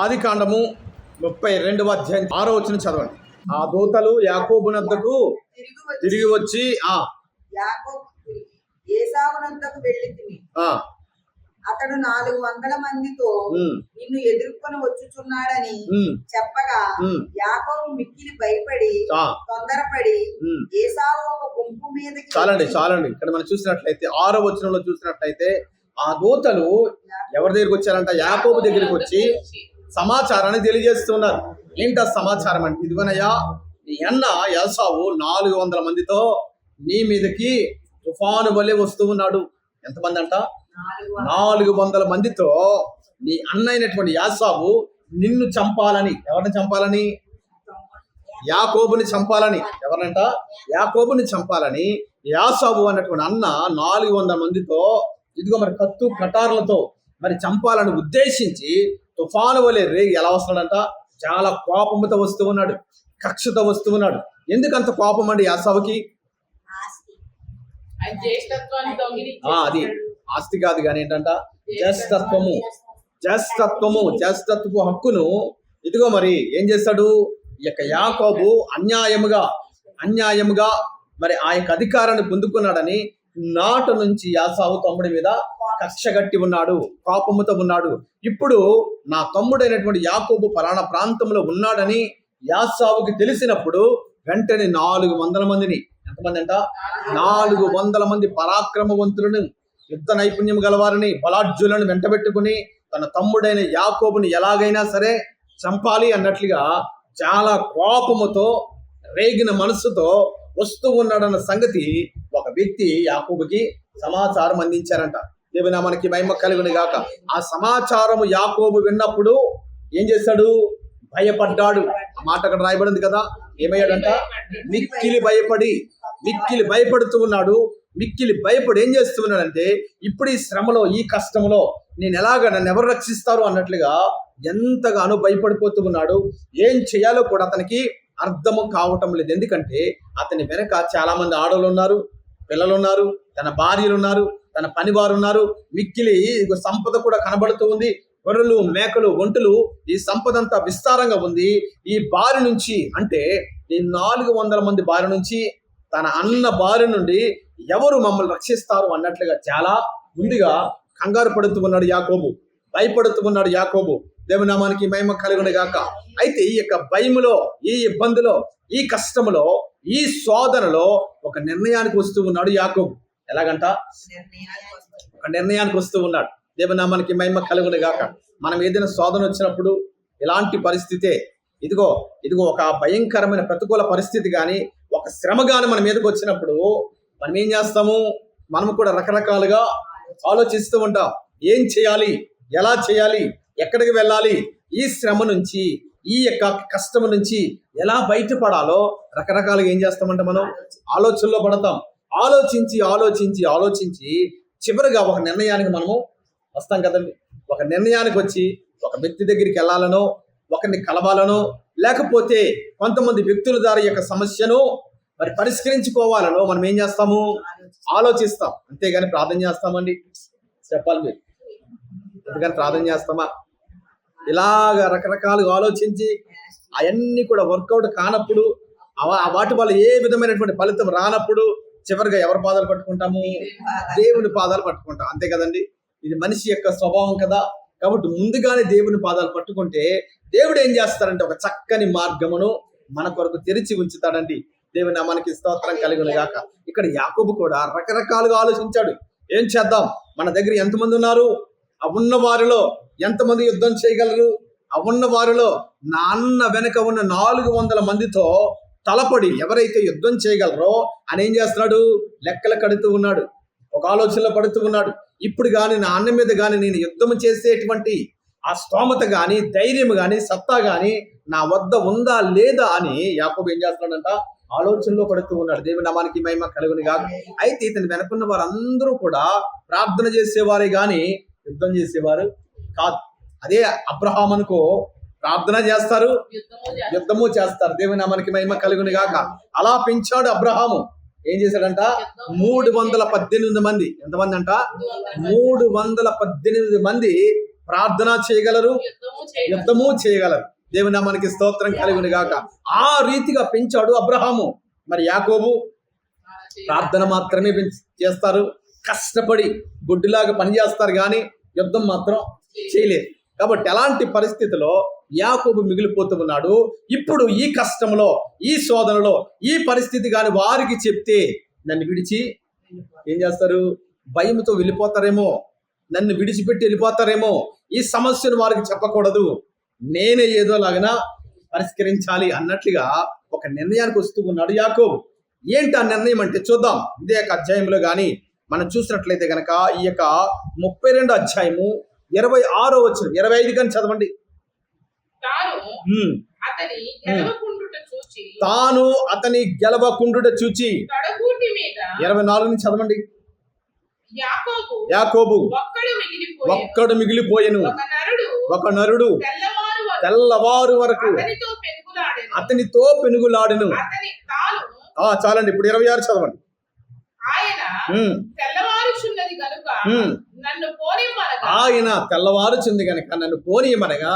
ఆది కాండము 32వ అధ్యాయం 6వ వచనం చదవండి. ఆ దూతలు యాకోబునద్దకు తిరిగి వచ్చి ఏసావునద్దకు వెళ్ళితిమి. అతడు 400 మందితో నిన్ను ఎదుర్కొని వచ్చుచున్నాడని చెప్పగా యాకోబు మిక్కిలి భయపడి తొందరపడి ఏసావు ఒక గుంపు మీదకి. చాలండి ఇక్కడ మనం చూసినట్లయితే 6వ వచనంలో చూసినట్లయితే ఆ దూతలు ఎవరి దగ్గరికి వచ్చారంట? యాకోబు దగ్గరికి వచ్చి సమాచారాన్ని తెలియజేస్తున్నారు. ఏంటా సమాచారం అంటే, ఇదిగోనయ్యా నీ అన్న ఏసావు 400 మందితో నీ మీదకి తుఫాను వలె వస్తూ ఉన్నాడు. ఎంతమంది అంట? 400 మందితో నీ అన్న అయినటువంటి ఏసావు నిన్ను చంపాలని. ఎవరిని చంపాలని? యాకోబుని చంపాలని. ఎవరంట? యాకోబుని చంపాలని ఏసావు అన్నటువంటి అన్న 400 మందితో ఇదిగో మరి కత్తు కటార్లతో మరి చంపాలని ఉద్దేశించి తుఫాను వలె రేగి ఎలా వస్తున్నాడంట? చాలా కోపంతో వస్తూ ఉన్నాడు, కక్షతో వస్తూ ఉన్నాడు. ఎందుకంత కోపం అండి ఏసావుకి? అది ఆస్తి కాదు కానీ ఏంటంట? జ్యేష్ఠత్వపు హక్కును ఇదిగో మరి ఏం చేస్తాడు? ఈ యొక్క యాకోబు అన్యాయముగా మరి ఆ యొక్క అధికారాన్ని పొందుకున్నాడని నాటి నుంచి ఏసావు తమ్ముడి మీద కక్షగట్టి ఉన్నాడు, కోపముతో ఉన్నాడు. ఇప్పుడు నా తమ్ముడైనటువంటి యాకోబు పలానా ప్రాంతంలో ఉన్నాడని ఏసావుకి తెలిసినప్పుడు వెంటనే 400 మందిని, ఎంతమంది అంట? 400 మంది పరాక్రమవంతులను, యుద్ధ నైపుణ్యం గలవారిని, బలాఢ్యులను వెంటబెట్టుకుని తన తమ్ముడైన యాకోబుని ఎలాగైనా సరే చంపాలి అన్నట్లుగా చాలా కోపముతో రేగిన మనస్సుతో వస్తూ ఉన్నాడన్న సంగతి ఒక వ్యక్తి యాకోబుకి సమాచారం అందించారంట. దేవునామానికి మహిమ కలుగును గాక. ఆ సమాచారము యాకోబు విన్నప్పుడు ఏం చేశాడు? భయపడ్డాడు. ఆ మాట అక్కడ రాయబడింది కదా. ఏమయ్యాడంట? మిక్కిలి భయపడుతూ ఉన్నాడు. మిక్కిలి భయపడి ఏం చేస్తూ ఉన్నాడంటే, ఇప్పుడు ఈ శ్రమలో, ఈ కష్టంలో నన్ను ఎవరు రక్షిస్తారు అన్నట్లుగా ఎంతగానో భయపడిపోతూ ఉన్నాడు. ఏం చేయాలో కూడా అతనికి అర్థము కావటం లేదు. ఎందుకంటే అతని వెనక చాలా మంది ఆడవాళ్ళు ఉన్నారు, పిల్లలు ఉన్నారు, తన భార్యలు ఉన్నారు, తన పనివారు ఉన్నారు. మిక్కిలి సంపద కూడా కనబడుతూ ఉంది. గొర్రెలు, మేకలు, ఒంటెలు, ఈ సంపద అంతా విస్తారంగా ఉంది. ఈ బారి నుంచి అంటే ఈ 400 మంది బారి నుంచి, తన అన్న బారి నుండి ఎవరు మమ్మల్ని రక్షిస్తారు అన్నట్లుగా చాలా ముందుగా కంగారు పడుతూ ఉన్నాడు యాకోబు, భయపడుతూ ఉన్నాడు యాకోబు. దేవునామానికి మహిమ కలుగును గాక. అయితే ఈ యొక్క భయములో, ఈ ఇబ్బందిలో, ఈ కష్టములో, ఈ శోధనలో ఒక నిర్ణయానికి వస్తూ ఉన్నాడు యాకోబు. ఎలాగంట? ఒక నిర్ణయానికి వస్తూ ఉన్నాడు. దేవునామానికి మహిమ కలుగును గాక. మనం ఏదైనా శోధన వచ్చినప్పుడు ఇలాంటి పరిస్థితే, ఇదిగో ఒక భయంకరమైన ప్రతికూల పరిస్థితి కానీ, ఒక శ్రమ కానీ మన మీదకి వచ్చినప్పుడు మనం ఏం చేస్తాము? మనం కూడా రకరకాలుగా ఆలోచిస్తూ ఉంటాం. ఏం చేయాలి, ఎలా చేయాలి, ఎక్కడికి వెళ్ళాలి, ఈ శ్రమ నుంచి, ఈ యొక్క కష్టం నుంచి ఎలా బయటపడాలో రకరకాలుగా ఏం చేస్తామంటే మనం ఆలోచనలో పడతాం. ఆలోచించి చివరిగా ఒక నిర్ణయానికి మనము వస్తాం కదండి. ఒక నిర్ణయానికి వచ్చి ఒక వ్యక్తి దగ్గరికి వెళ్ళాలనో, ఒకరిని కలవాలనో, లేకపోతే కొంతమంది వ్యక్తుల ద్వారా యొక్క సమస్యను మరి పరిష్కరించుకోవాలనో మనం ఏం చేస్తాము? ఆలోచిస్తాం. అంతేగాని ప్రార్థన చేస్తామండి? చెప్పాలి మీరు. అందుకని ప్రార్థన చేస్తామా? ఇలాగ రకరకాలుగా ఆలోచించి అవన్నీ కూడా వర్కౌట్ కానప్పుడు, వాటి వల్ల ఏ విధమైనటువంటి ఫలితం రానప్పుడు చివరిగా ఎవరి పాదాలు పట్టుకుంటాము? దేవుని పాదాలు పట్టుకుంటాం. అంతే కదండి. ఇది మనిషి యొక్క స్వభావం కదా. కాబట్టి ముందుగానే దేవుని పాదాలు పట్టుకుంటే దేవుడు ఏం చేస్తారంటే ఒక చక్కని మార్గమును మన కొరకు తెరిచి ఉంచుతాడండి. దేవుని నామానికి స్తోత్రం కలుగును గాక. ఇక్కడ యాకోబు కూడా రకరకాలుగా ఆలోచించాడు. ఏం చేద్దాం? మన దగ్గర ఎంతమంది ఉన్నారు? ఆ ఉన్న వారిలో ఎంతమంది యుద్ధం చేయగలరు? ఆ ఉన్న వారిలో నా అన్న వెనక ఉన్న 400 మందితో తలపడి ఎవరైతే యుద్ధం చేయగలరో అని ఏం చేస్తున్నాడు? లెక్కలు కడుతూ ఉన్నాడు, ఒక ఆలోచనలో పడుతూ ఉన్నాడు. ఇప్పుడు కానీ నా అన్న మీద కానీ నేను యుద్ధం చేసేటువంటి ఆ స్తోమత కానీ, ధైర్యం కానీ, సత్తా కానీ నా వద్ద ఉందా లేదా అని యాకోబు ఏం చేస్తున్నాడంట? ఆలోచనలో పడుతూ ఉన్నాడు. దేవుని నామానికి మహిమ కలుగును గాక. అయితే ఇతని వెనకున్న వారందరూ కూడా ప్రార్థన చేసేవారే గాని యుద్ధం చేసేవారు కాదు. అదే అబ్రహాము అనుకో, ప్రార్థన చేస్తారు, యుద్ధము చేస్తారు. దేవుని నామానికి మహిమ కలుగును గాక. అలా పెంచాడు అబ్రహాము. ఏం చేశాడంట? 318 మంది. ఎంతమంది అంట? 318 మంది ప్రార్థన చేయగలరు, యుద్ధము చేయగలరు. యుద్ధము చేయగలరు. దేవుని నామానికి స్తోత్రం కలుగును గాక. ఆ రీతిగా పెంచాడు అబ్రహాము. మరి యాకోబు ప్రార్థన మాత్రమే చేస్తారు, కష్టపడి గుడ్డిలాగా పని చేస్తారు, కానీ యుద్ధం మాత్రం చేయలేదు. కాబట్టి ఎలాంటి పరిస్థితిలో యాకోబు మిగిలిపోతూ ఉన్నాడు. ఇప్పుడు ఈ కష్టంలో, ఈ శోధనలో, ఈ పరిస్థితి కానీ వారికి చెప్తే నన్ను విడిచి ఏం చేస్తారు? భయంతో వెళ్ళిపోతారేమో, నన్ను విడిచిపెట్టి వెళ్ళిపోతారేమో. ఈ సమస్యను వారికి చెప్పకూడదు, నేనే ఏదో లాగా పరిష్కరించాలి అన్నట్లుగా ఒక నిర్ణయానికి వస్తూ ఉన్నాడు యాకోబు. ఏంటి ఆ నిర్ణయం అంటే చూద్దాం. ఇదే యొక్క అధ్యాయంలో కానీ మనం చూసినట్లయితే కనుక ఈ యొక్క 32 అధ్యాయము 26వ వచనం, 25 కానీ చదవండి. తాను అతని గెలవకుండుట చూచి 24 నుంచి చదవండి. యాకోబు ఒక్కడు మిగిలిపోయెను, ఒక నరుడు తెల్లవారు వరకు అతనితో పెనుగులాడెను. చాలండి, ఇప్పుడు 26 చదవండి. ఆయన తెల్లవారుచుంది గనుక నన్ను పోనీయమనగా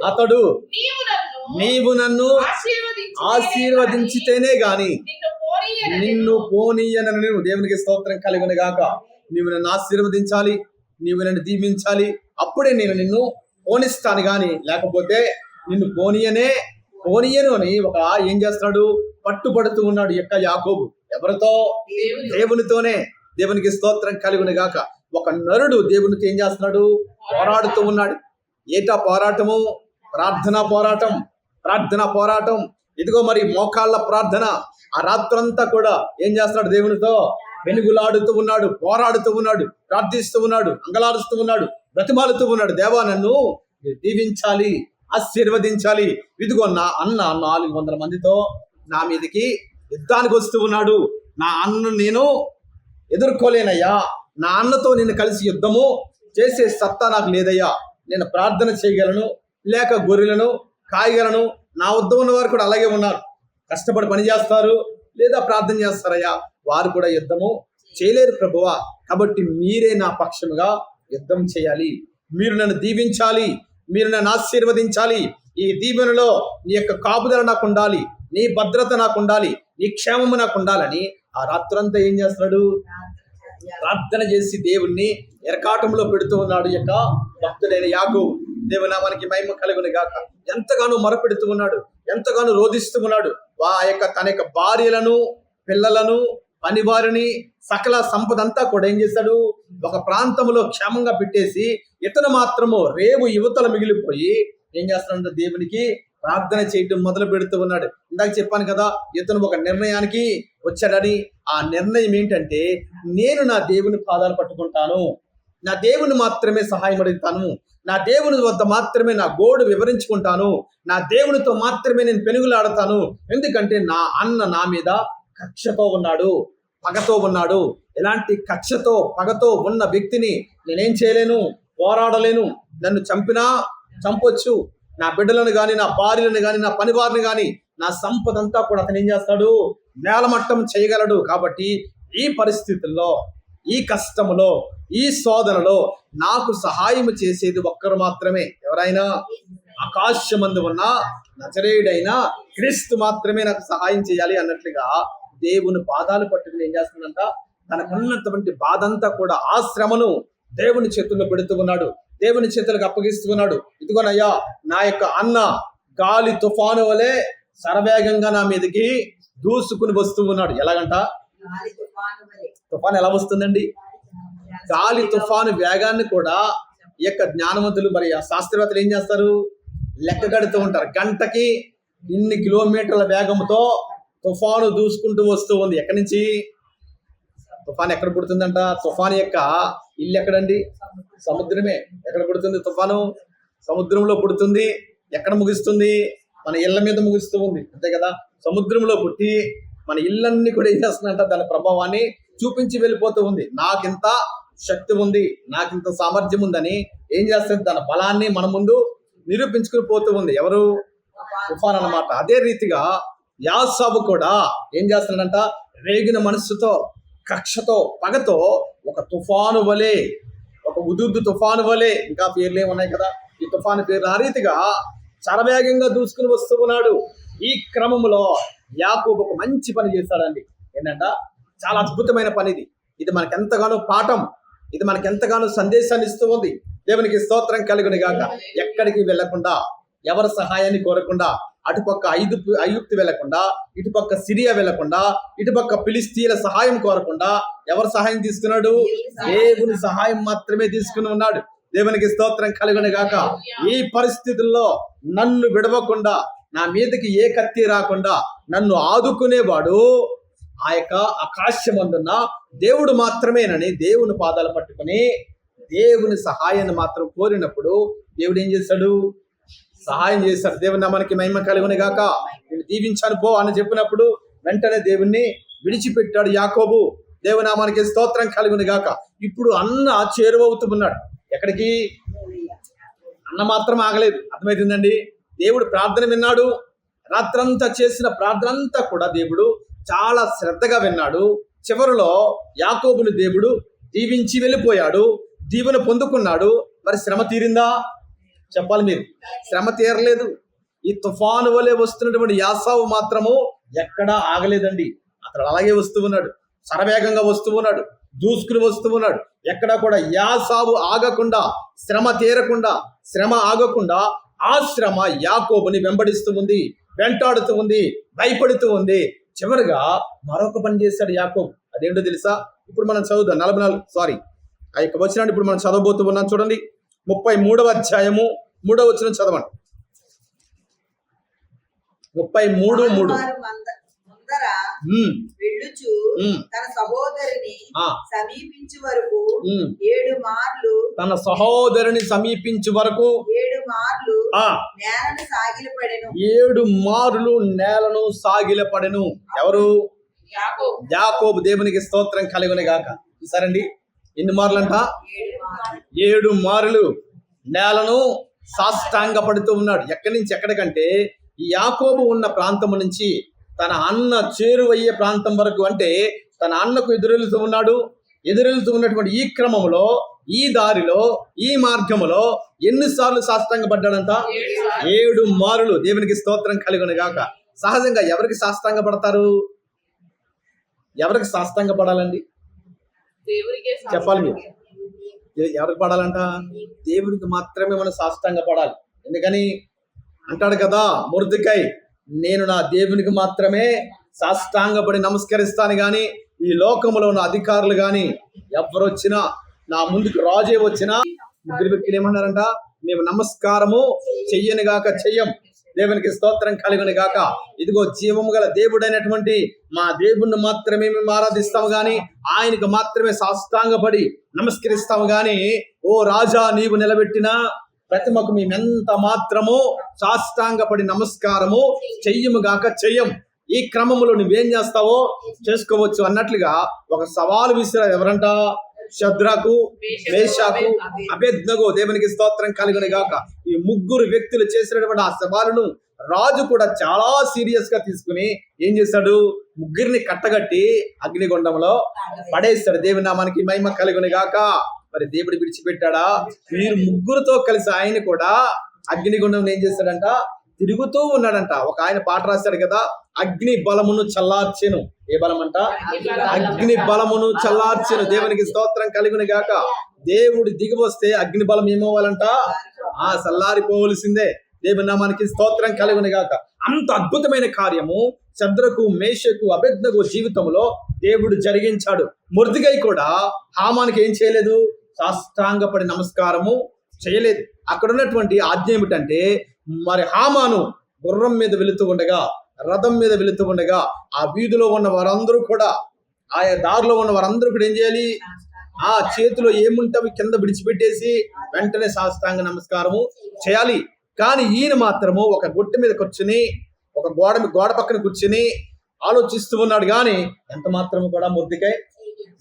అతడు నీవు నన్ను ఆశీర్వదించితేనే గాని నిన్ను పోనీయనను. దేవునికి స్తోత్రం కలుగును గాక. నీవు నన్ను ఆశీర్వదించాలి, నీవు నన్ను దీవించాలి, అప్పుడే నేను నిన్ను పోనిస్తాను, గాని లేకపోతే నిన్ను పోనీయను అని ఒక ఏం చేస్తున్నాడు? పట్టుబడుతూ ఉన్నాడు యొక్క యాకోబు. ఎవరితో? దేవునితోనే. దేవునికి స్తోత్రం కలుగును గాక. ఒక నరుడు దేవునితో ఏం చేస్తున్నాడు? పోరాడుతూ ఉన్నాడు. ఏటా పోరాటము? ప్రార్థనా పోరాటం, ప్రార్థనా పోరాటం. ఇదిగో మరి మోకాళ్ళ ప్రార్థన. ఆ రాత్రంతా కూడా ఏం చేస్తున్నాడు? దేవునితో వెనుగులాడుతూ ఉన్నాడు, పోరాడుతూ ఉన్నాడు, ప్రార్థిస్తూ ఉన్నాడు, అంగలారుస్తూ ఉన్నాడు, బ్రతిమాలుతూ ఉన్నాడు. దేవా నన్ను దీవించాలి, ఆశీర్వదించాలి. ఇదిగో నా అన్న 400 మందితో నా మీదకి యుద్ధానికి వస్తూ ఉన్నాడు. నా అన్నను నేను ఎదుర్కోలేనయ్యా. నా అన్నతో నేను కలిసి యుద్ధము చేసే సత్తా నాకు లేదయ్యా. నేను ప్రార్థన చేయగలను, లేక గొర్రెలను కాయగలను. నా వద్ద ఉన్న వారు కూడా అలాగే ఉన్నారు, కష్టపడి పని చేస్తారు, లేదా ప్రార్థన చేస్తారయ్యా. వారు కూడా యుద్ధము చేయలేరు ప్రభువా. కాబట్టి మీరే నా పక్షముగా యుద్ధం చేయాలి, మీరు నన్ను దీవించాలి, మీరు నన్ను ఆశీర్వదించాలి. ఈ దీవెనలో నీ యొక్క కాపుదల నాకు ఉండాలి, నీ భద్రత నాకు ఉండాలి, నీ క్షేమము నాకు ఉండాలని ఆ రాత్రంతా ఏం చేస్తున్నాడు? ప్రార్థన చేసి దేవుణ్ణి ఎరకాటంలో పెడుతూ ఉన్నాడు యొక్క భక్తుడైన యాకోబు. దేవునామానికి మహిమ కలుగును గాక. ఎంతగానో మొరపెడుతూ ఉన్నాడు, ఎంతగానో రోధిస్తూ ఉన్నాడు. తన యొక్క భార్యలను, పిల్లలను, పనివారిని, సకల సంపద అంతా కూడా ఏం చేశాడు? ఒక ప్రాంతంలో క్షేమంగా పెట్టేసి ఇతను మాత్రము రేవు యువతల మిగిలిపోయి ఏం చేస్తున్నాడు? దేవునికి ప్రార్థన చేయటం మొదలు పెడుతూ ఉన్నాడు. ఇందాక చెప్పాను కదా, ఇతను ఒక నిర్ణయానికి వచ్చాడని. ఆ నిర్ణయం ఏంటంటే, నేను నా దేవుని పాదాలు పట్టుకుంటాను, నా దేవుని మాత్రమే సహాయం అడుగుతాను, నా దేవుని వద్ద మాత్రమే నా గోడు వివరించుకుంటాను, నా దేవునితో మాత్రమే నేను పెనుగులాడతాను. ఎందుకంటే నా అన్న నా మీద కక్షతో ఉన్నాడు, పగతో ఉన్నాడు. ఎలాంటి కక్షతో, పగతో ఉన్న వ్యక్తిని నేనేం చేయలేను, పోరాడలేను. నన్ను చంపినా చంపొచ్చు, నా బిడ్డలను కానీ, నా భార్యలను కానీ, నా పనివారిని కానీ, నా సంపద అంతా కూడా అతను ఏం చేస్తాడు? నేలమట్టం చేయగలడు. కాబట్టి ఈ పరిస్థితుల్లో, ఈ కష్టములో, ఈ శోధనలో నాకు సహాయం చేసేది ఒక్కరు మాత్రమే. ఎవరైనా? ఆకాశమందు ఉన్న నజరేయుడైన క్రీస్తు మాత్రమే నాకు సహాయం చేయాలి అన్నట్లుగా దేవుని పాదాలు పట్టుకుని ఏం చేస్తుందంట? తనకున్నటువంటి బాధ అంతా కూడా, ఆ శ్రమను దేవుని చేతుల్లో పెడుతూ ఉన్నాడు, దేవుని చేతులకు అప్పగిస్తూ ఉన్నాడు. ఇదిగోనయ్యా, నా యొక్క అన్న గాలి తుఫాను వలె శరవేగంగా నా మీదకి దూసుకుని వస్తూ ఉన్నాడు. ఎలాగంట? తుఫాను ఎలా వస్తుందండి? గాలి తుఫాను వేగాన్ని కూడా ఈ యొక్క జ్ఞానవంతులు, మరి ఆ శాస్త్రవేత్తలు ఏం చేస్తారు? లెక్క కడుతూ ఉంటారు. గంటకి ఇన్ని కిలోమీటర్ల వేగంతో తుఫాను దూసుకుంటూ వస్తూ ఉంది. ఎక్కడి నుంచి? తుఫాను ఎక్కడ పుడుతుందంట? తుఫాను యొక్క ఇల్లు ఎక్కడండి? సముద్రమే. ఎక్కడ పుడుతుంది తుఫాను? సముద్రంలో పుడుతుంది. ఎక్కడ ముగిస్తుంది? మన ఇళ్ల మీద ముగిస్తూ ఉంది, అంతే కదా. సముద్రంలో పుట్టి మన ఇళ్ళన్నీ కూడా ఏం చేస్తుందంట? దాని ప్రభావాన్ని చూపించి వెళ్ళిపోతూ ఉంది. నాకింత శక్తి ఉంది, నాకింత సామర్థ్యం ఉందని ఏం చేస్తుంది? తన బలాన్ని మన ముందు నిరూపించుకుని పోతూ ఉంది. ఎవరు? తుఫాన్ అన్నమాట. అదే రీతిగా యాసాబు కూడా ఏం చేస్తున్నాడంట? రేగిన మనస్సుతో, కక్షతో, పగతో ఒక తుఫాను వలె, ఒక ఉదుర్దు తుఫాను వలె, ఇంకా పేర్లే ఉన్నాయి కదా ఈ తుఫాను పేర్లు, ఆ రీతిగా శరవేగంగా దూసుకుని వస్తూ ఉన్నాడు. ఈ క్రమంలో యాకోబు ఒక మంచి పని చేశాడండి. ఏంటంట, చాలా అద్భుతమైన పని ఇది. ఇది మనకు ఎంతగానో పాఠం, ఇది మనకి ఎంతగానో సందేశాన్ని ఇస్తూ ఉంది. దేవునికి స్తోత్రం కలుగును గాక. ఎక్కడికి వెళ్లకుండా, ఎవరి సహాయాన్ని కోరకుండా, అటుపక్క ఐగుప్తు వెళ్లకుండా, ఇటుపక్క సిరియా వెళ్లకుండా, ఇటుపక్క ఫిలిస్తీన్ల సహాయం కోరకుండా ఎవరి సహాయం తీసుకున్నాడు? దేవుని సహాయం మాత్రమే తీసుకుని ఉన్నాడు. దేవునికి స్తోత్రం కలుగును గాక. ఈ పరిస్థితుల్లో నన్ను విడవకుండా, నా మీదకి ఏ కత్తి రాకుండా నన్ను ఆదుకునేవాడు ఆ యొక్క ఆకాశమందున్న దేవుడు మాత్రమేనని దేవుని పాదాలు పట్టుకుని దేవుని సహాయాన్ని మాత్రం కోరినప్పుడు దేవుడు ఏం చేశాడు? సహాయం చేశాడు. దేవుని నామానికి మహిమ కలుగును గాక. నేను దీవించాను పో అని చెప్పినప్పుడు వెంటనే దేవుణ్ణి విడిచిపెట్టాడు యాకోబు. దేవుని నామానికి స్తోత్రం కలుగును గాక. ఇప్పుడు అన్న చేరువవుతున్నాడు. ఎక్కడికి? అన్న మాత్రం ఆగలేదు. అర్థమవుతుందండి? దేవుడు ప్రార్థన విన్నాడు. రాత్రంతా చేసిన ప్రార్థన అంతా కూడా దేవుడు చాలా శ్రద్ధగా విన్నాడు. చివరిలో యాకోబుని దేవుడు దీవించి వెళ్ళిపోయాడు. దీవెన పొందుకున్నాడు. మరి శ్రమ తీరిందా? చెప్పాలి మీరు. శ్రమ తీరలేదు. ఈ తుఫాను వలె వస్తున్నటువంటి యాసావు మాత్రము ఎక్కడా ఆగలేదండి. అతడు అలాగే వస్తూ ఉన్నాడు, శరవేగంగా వస్తూ ఉన్నాడు, దూసుకుని వస్తూ ఉన్నాడు. ఎక్కడా కూడా యాసావు ఆగకుండా, శ్రమ తీరకుండా, శ్రమ ఆగకుండా ఆ శ్రమ యాకోబుని వెంబడిస్తూ ఉంది, వెంటాడుతూ ఉంది, భయపడుతూ ఉంది. చివరిగా మరొక పని చేశాడు యాకోబు. అదేంటో తెలుసా? ఇప్పుడు మనం చదువుదాం. 44 ఆ యొక్క వచనాన్ని ఇప్పుడు మనం చదవబోతూ ఉన్నాం. చూడండి, 33వ అధ్యాయము 3వ వచనం చదవండి. 33:3. ముందర వెళ్ళుచు తన సహోదరిని సమీపించు వరకు 7 మార్లు, తన సహోదరిని సమీపించు వరకు 7 మార్లు నేలను సాగిలపడెను. 7 మార్లు నేలను సాగిలపడెను. ఎవరు? యాకోబు. దేవునికి స్తోత్రం కలుగును గాక. చూసారండి, ఎన్ని మార్లు అంట? 7 మార్లు నేలను సాష్టాంగ పడుతూ ఉన్నాడు. ఎక్కడి నుంచి ఎక్కడికంటే ఈ యాకోబు ఉన్న ప్రాంతం నుంచి తన అన్న చేరువయ్యే ప్రాంతం వరకు, అంటే తన అన్నకు ఎదురెళ్తూ ఉన్నాడు. ఎదురెళ్తూ ఉన్నటువంటి ఈ క్రమంలో, ఈ దారిలో, ఈ మార్గములో ఎన్నిసార్లు సాష్టాంగ పడ్డాడంట? 7 మార్లు. దేవునికి స్తోత్రం కలుగును గాక. సహజంగా ఎవరికి సాష్టాంగ పడతారు? ఎవరికి సాష్టాంగ పడాలండి? చెప్పాలి మీరు. ఎవరికి పడాలంట? దేవుడికి మాత్రమే మనం సాష్టాంగ పడాలి. ఎందుకని అంటాడు కదా మొర్దెకై, నేను నా దేవునికి మాత్రమే సాష్టాంగపడి నమస్కరిస్తాను గాని ఈ లోకంలో ఉన్న అధికారులు గాని ఎవరు వచ్చినా, నా ముందుకు రాజే వచ్చినా, ముగ్గురు వ్యక్తులు ఏమన్నారంట? మేము నమస్కారము చెయ్యను గాక చెయ్యం. దేవునికి స్తోత్రం కలుగును గాక. ఇదిగో జీవము గల దేవుడైనటువంటి మా దేవుణ్ణి మాత్రమే మేము ఆరాధిస్తాము గాని, ఆయనకు మాత్రమే సాష్టాంగపడి నమస్కరిస్తాము గాని, ఓ రాజా నీవు నిలబెట్టిన ప్రతిమకు మేమెంత మాత్రము సాష్టాంగపడి నమస్కారము చెయ్యము గాక చెయ్యం. ఈ క్రమంలో నువ్వేం చేస్తావో చేసుకోవచ్చు అన్నట్లుగా ఒక సవాలు విసిరారు. ఎవరంట? షద్రకు, మేషాకు, అబేద్నగో. దేవునికి స్తోత్రం కలుగును గాక. ఈ ముగ్గురు వ్యక్తులు చేసినటువంటి ఆ సవాలును రాజు కూడా చాలా సీరియస్ గా తీసుకుని ఏం చేశాడు? ముగ్గురిని కట్టగట్టి అగ్నిగుండంలో పడేస్తాడు. దేవుని నామానికి మహిమ కలుగును గాక. మరి దేవుడు విడిచిపెట్టాడా? వీరు ముగ్గురుతో కలిసి ఆయన కూడా అగ్నిగుండం ఏం చేశాడంట? తిరుగుతూ ఉన్నాడంట. ఒక ఆయన పాట రాశాడు కదా, అగ్ని బలమును చల్లార్చెను. ఏ బలం అంట? అగ్ని బలమును చల్లార్చెను. దేవునికి స్తోత్రం కలుగును గాక. దేవుడు దిగి వస్తే అగ్ని బలం ఏమవ్వాలంట? చల్లారిపోవలసిందే. దేవుని నామానికి స్తోత్రం కలుగును గాక. అంత అద్భుతమైన కార్యము షద్రకు, మేషకు, అబేద్నగో జీవితంలో దేవుడు జరిగించాడు. మొర్దెకై కూడా హామానికి ఏం చేయలేదు? సాష్టాంగపడి నమస్కారము చేయలేదు. అక్కడ ఉన్నటువంటి ఆజ్ఞ ఏమిటంటే, మరి హామాను గుర్రం మీద వెళుతూ ఉండగా, రథం మీద వెళుతూ ఉండగా, ఆ వీధిలో ఉన్న వారందరూ కూడా, ఆయా దారిలో ఉన్న వారందరూ కూడా ఏం చేయాలి? ఆ చేతిలో ఏముంటే అవి కింద విడిచిపెట్టేసి వెంటనే సాష్టాంగ నమస్కారము చేయాలి. కానీ ఈయన మాత్రము ఒక గుట్ట మీద కూర్చుని, ఒక గోడ పక్కన కూర్చుని ఆలోచిస్తూ ఉన్నాడు. కానీ ఎంత మాత్రము కూడా మొర్దెకై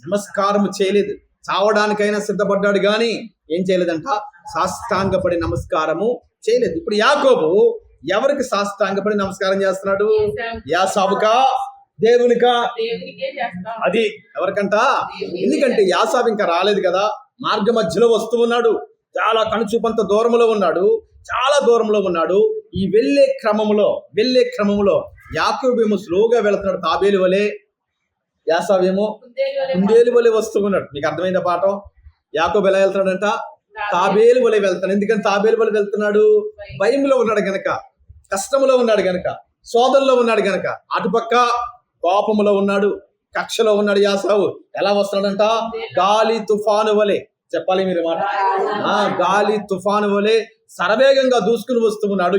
నమస్కారము చేయలేదు. చావడానికైనా సిద్ధపడ్డాడు కానీ ఏం చేయలేదంట? సాష్టాంగపడి నమస్కారము చేయలేదు. ఇప్పుడు యాకోబు ఎవరికి సాష్టాంగపడి నమస్కారం చేస్తున్నాడు? యాసావుకా, దేవునికా? అది ఎవరికంట? ఎందుకంటే యాసావు ఇంకా రాలేదు కదా. మార్గ మధ్యలో వస్తూ ఉన్నాడు. చాలా కనుచూపంత దూరంలో ఉన్నాడు, చాలా దూరంలో ఉన్నాడు. ఈ వెళ్ళే క్రమంలో యాకోబేమో స్లోగా వెళ్తున్నాడు తాబేలు వలె, యాసావేమో కుందేలు వలె వస్తూ ఉన్నాడు. మీకు అర్థమైందా పాఠం? యాకోబు ఎలా వెళ్తున్నాడంట? తాబేలు వలె వెళ్తాడు. ఎందుకని తాబేలు వలె వెళ్తున్నాడు? భయంలో ఉన్నాడు గనక, కష్టంలో ఉన్నాడు గనక, శోధనలో ఉన్నాడు గనక. అటుపక్క కోపములో ఉన్నాడు, కక్షలో ఉన్నాడు యాసావు. ఎలా వస్తున్నాడంట? గాలి తుఫాను వలె. చెప్పాలి మీరు మాట. గాలి తుఫాను వలె శరవేగంగా దూసుకుని వస్తూ ఉన్నాడు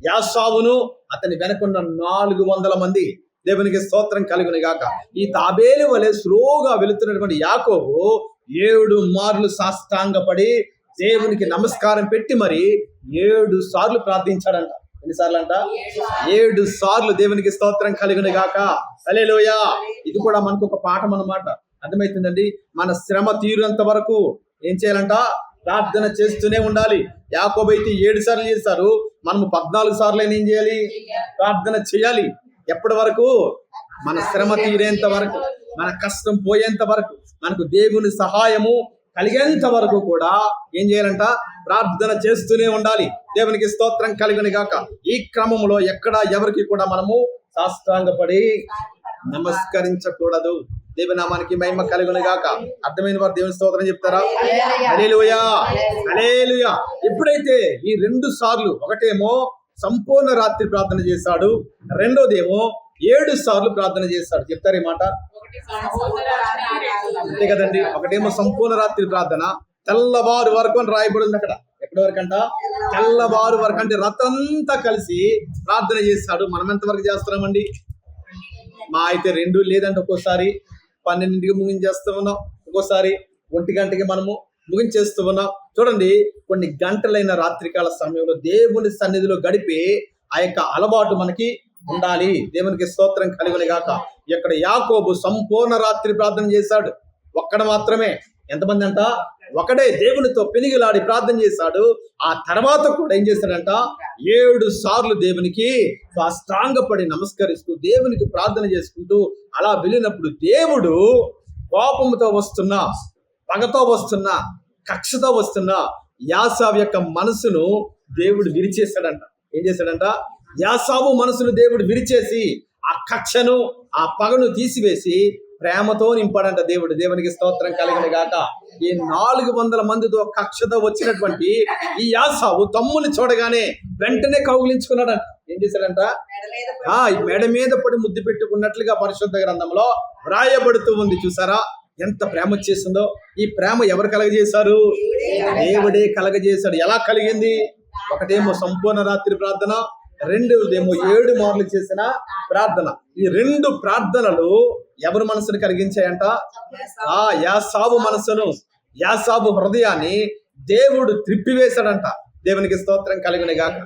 యాసావును అతని వెనకున్న 400 మంది. దేవునికి స్తోత్రం కలుగును గాక. ఈ తాబేలు వలె స్లోగా వెళుతున్నటువంటి యాకోబు 7 మార్లు సాష్టాంగపడి దేవునికి నమస్కారం పెట్టి మరి 7 సార్లు ప్రార్థించాడంట. ఎన్నిసార్లు అంట? 7 సార్లు. దేవునికి స్తోత్రం కలుగును గాక. హల్లెలూయా. ఇది కూడా మనకు ఒక పాఠం అన్నమాట. అర్థమవుతుందండి. మన శ్రమ తీరునంత వరకు ఏం చేయాలంట? ప్రార్థన చేస్తూనే ఉండాలి. యాకోబు అయితే 7 సార్లు చేశారు, మనము 14 సార్లు ఏం చేయాలి? ప్రార్థన చేయాలి. ఎప్పటి వరకు? మన శ్రమ తీరేంత వరకు, మన కష్టం పోయేంత వరకు, మనకు దేవుని సహాయము కలిగేంత వరకు కూడా ఏం చేయాలంట? ప్రార్థన చేస్తూనే ఉండాలి. దేవునికి స్తోత్రం కలుగును గాక. ఈ క్రమంలో ఎక్కడ ఎవరికి కూడా మనము సాష్టాంగపడి నమస్కరించకూడదు. దేవుని నామానికి మహిమ కలుగును గాక. అర్థమైన వారు దేవుని స్తోత్రం చెప్తారా? హల్లెలూయా, హల్లెలూయా. ఎప్పుడైతే ఈ 2 సార్లు, ఒకటేమో సంపూర్ణ రాత్రి ప్రార్థన చేశాడు, రెండోదేమో 7 సార్లు ప్రార్థన చేశాడు. చెప్తారు ఈ మాట? అంతే కదండి. ఒకటేమో సంపూర్ణ రాత్రి ప్రార్థన, తెల్లవారు వరకు అని రాయబడి ఉంది అక్కడ. ఎక్కడి వరకు అంట? తెల్లవారు వరకు. అంటే రాత్రంతా కలిసి ప్రార్థన చేస్తాడు. మనం ఎంత వరకు చేస్తున్నామండి? మా అయితే 2, లేదంటే ఒక్కోసారి 12ంటికి ముగించేస్తూ ఉన్నాం, ఒక్కోసారి 1 గంటకి మనము ముగించేస్తూ ఉన్నాం. చూడండి, కొన్ని గంటలైన రాత్రికాల సమయంలో దేవుని సన్నిధిలో గడిపే ఆ యొక్క అలవాటు మనకి ఉండాలి. దేవునికి స్తోత్రం కలుగును గాక. ఇక్కడ యాకోబు సంపూర్ణ రాత్రి ప్రార్థన చేశాడు. ఒక్కడ మాత్రమే. ఎంతమంది అంట? ఒకడే దేవునితో పెనిగిలాడి ప్రార్థన చేశాడు. ఆ తర్వాత కూడా ఏం చేశాడంట? 7 సార్లు దేవునికి సాష్టాంగపడి నమస్కరిస్తూ దేవునికి ప్రార్థన చేసుకుంటూ అలా వెళ్ళినప్పుడు దేవుడు కోపంతో వస్తున్నా, పగతో వస్తున్నా, కక్షతో వస్తున్నా యాసావు యొక్క మనసును దేవుడు విరిచేశాడంట. ఏం చేశాడంట? యాసావు మనసును దేవుడు విరిచేసి ఆ కక్షను, ఆ పగను తీసివేసి ప్రేమతో నింపాడంట దేవుడు. దేవునికి స్తోత్రం కలుగును గాక. ఈ 400 మందితో కక్షతో వచ్చినటువంటి ఈ యాసావు తమ్ముని చూడగానే వెంటనే కౌగిలించుకున్నాడంట. ఏం చేశాడంట? మెడ మీద పడి ముద్దు పెట్టుకున్నట్లుగా పరిశుద్ధ గ్రంథంలో వ్రాయబడుతూ ఉంది. చూసారా ఎంత ప్రేమ వచ్చేసిందో? ఈ ప్రేమ ఎవరు కలగజేశారు? దేవుడే కలగజేశాడు. ఎలా కలిగింది? ఒకటేమో సంపూర్ణ రాత్రి ప్రార్థన, రెండోదేమో 7 మార్లు చేసిన ప్రార్థన. ఈ 2 ప్రార్థనలు ఎవరు మనసును కలిగించాయంట? యాసావు మనసును, యాసావు హృదయాన్ని దేవుడు త్రిప్పివేశాడంట. దేవునికి స్తోత్రం కలుగును గాక.